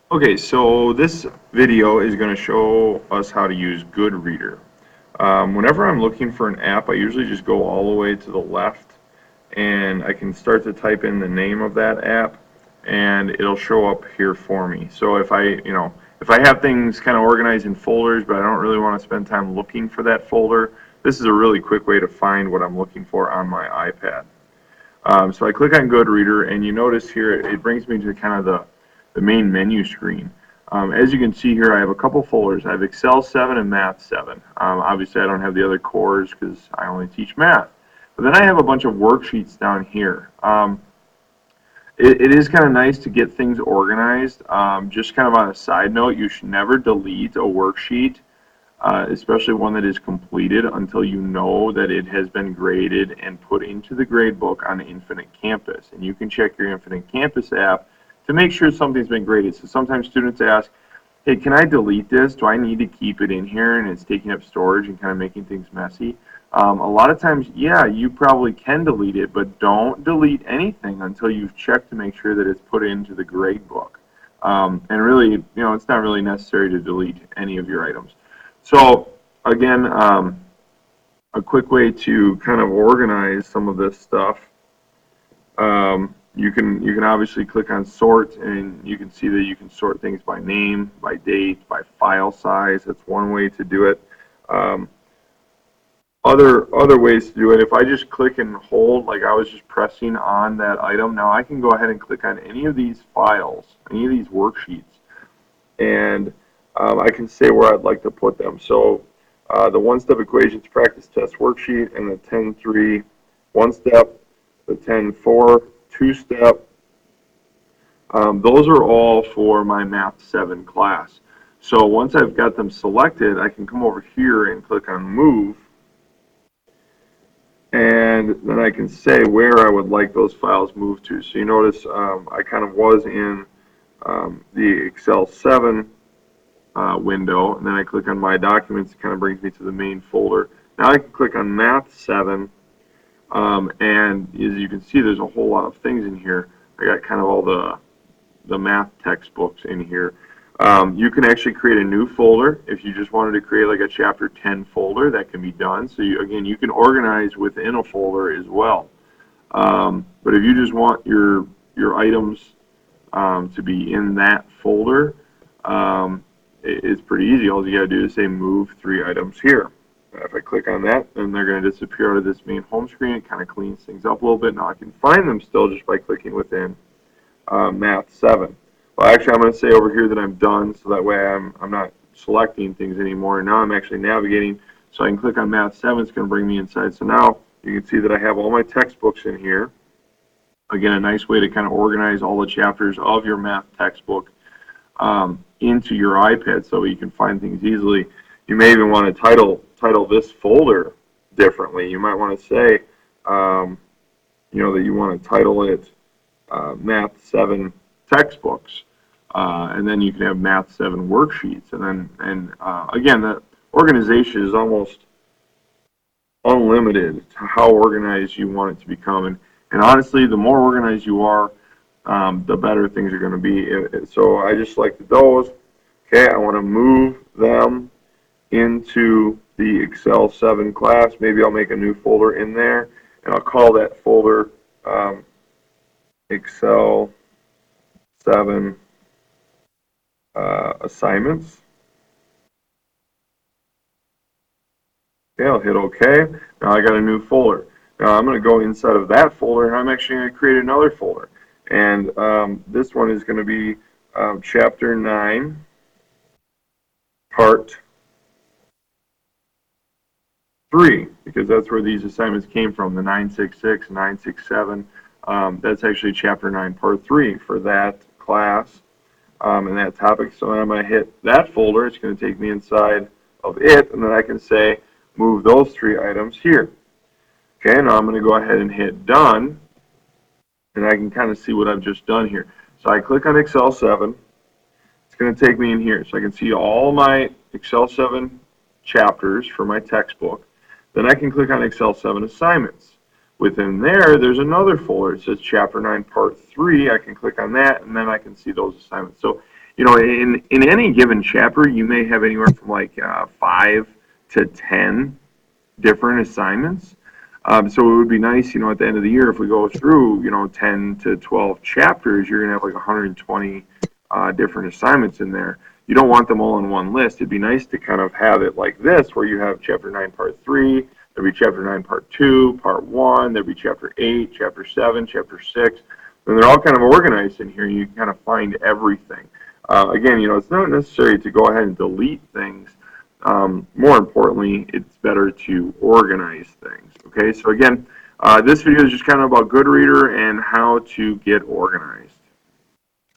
Okay, so this video is going to show us how to use GoodReader. Whenever I'm looking for an app, I usually just go all the way to the left and I can start to type in the name of that app and it'll show up here for me. So if I have things kind of organized in folders, but I don't really want to spend time looking for that folder, this is a really quick way to find what I'm looking for on my iPad. So I click on GoodReader, and you notice here it brings me to kind of the main menu screen. As you can see here, I have a couple folders. I have Excel 7 and Math 7. Obviously, I don't have the other cores because I only teach math. But then I have a bunch of worksheets down here. It is kind of nice to get things organized. Just kind of on a side note, you should never delete a worksheet, especially one that is completed, until you know that it has been graded and put into the gradebook on Infinite Campus. And you can check your Infinite Campus app to make sure something's been graded. So sometimes students ask, hey, can I delete this? Do I need to keep it in here and it's taking up storage and kind of making things messy? A lot of times, yeah, you probably can delete it, but don't delete anything until you've checked to make sure that it's put into the gradebook. And really, it's not really necessary to delete any of your items. So again, a quick way to kind of organize some of this stuff. You can obviously click on sort, and you can see that you can sort things by name, by date, by file size. That's one way to do it. Um, other ways to do it, if I just click and hold, like I was just pressing on that item, now I can go ahead and click on any of these files, any of these worksheets, and I can say where I'd like to put them. So the one-step equations practice test worksheet and the 10-3 one-step, the 10-4 two-step, those are all for my Math 7 class. So once I've got them selected, I can come over here and click on Move, and then I can say where I would like those files moved to. So you notice I kind of was in the Excel 7 window, and then I click on My Documents. It kind of brings me to the main folder. Now I can click on Math 7, and as you can see, there's a whole lot of things in here. I got kind of all the math textbooks in here. You can actually create a new folder. If you just wanted to create like a chapter 10 folder, that can be done. So again, you can organize within a folder as well. But if you just want your items to be in that folder, it's pretty easy. All you got to do is say move 3 items here. If I click on that, then they're going to disappear out of this main home screen. It kind of cleans things up a little bit. Now I can find them still just by clicking within Math 7. Well, actually, I'm going to say over here that I'm done, so that way I'm not selecting things anymore. And now I'm actually navigating, so I can click on Math 7. It's going to bring me inside. So now you can see that I have all my textbooks in here. Again, a nice way to kind of organize all the chapters of your math textbook into your iPad so you can find things easily. You may even want to title this folder differently. You might want to say, that you want to title it Math 7 textbooks, and then you can have Math 7 worksheets, and again, the organization is almost unlimited to how organized you want it to become, and honestly, the more organized you are, the better things are going to be. So I just selected those. Okay, I want to move them into the Excel 7 class. Maybe I'll make a new folder in there, and I'll call that folder Excel 7 assignments. Okay, I'll hit OK. Now I got a new folder. Now I'm going to go inside of that folder, and I'm actually going to create another folder. And this one is going to be Chapter 9, Part 3, because that's where these assignments came from, the 966, 967. That's actually Chapter 9, Part 3 for that class and that topic. So I'm going to hit that folder. It's going to take me inside of it, and then I can say move those 3 items here. Okay, now I'm going to go ahead and hit Done, and I can kind of see what I've just done here. So I click on Excel 7. It's going to take me in here, so I can see all my Excel 7 chapters for my textbook. Then I can click on Excel 7 assignments. Within there, there's another folder. It says Chapter 9, Part 3. I can click on that, and then I can see those assignments. So you know, in any given chapter, you may have anywhere from like 5 to 10 different assignments. So it would be nice, you know, at the end of the year, if we go through, you know, 10 to 12 chapters, you're going to have like 120 different assignments in there. You don't want them all in one list. It'd be nice to kind of have it like this, where you have chapter 9, part 3, there'd be chapter 9, part 2, part 1, there'd be chapter 8, chapter 7, chapter 6, and they're all kind of organized in here. You can kind of find everything. Again, you know, it's not necessary to go ahead and delete things. More importantly, it's better to organize things. Okay, so again, this video is just kind of about GoodReader and how to get organized.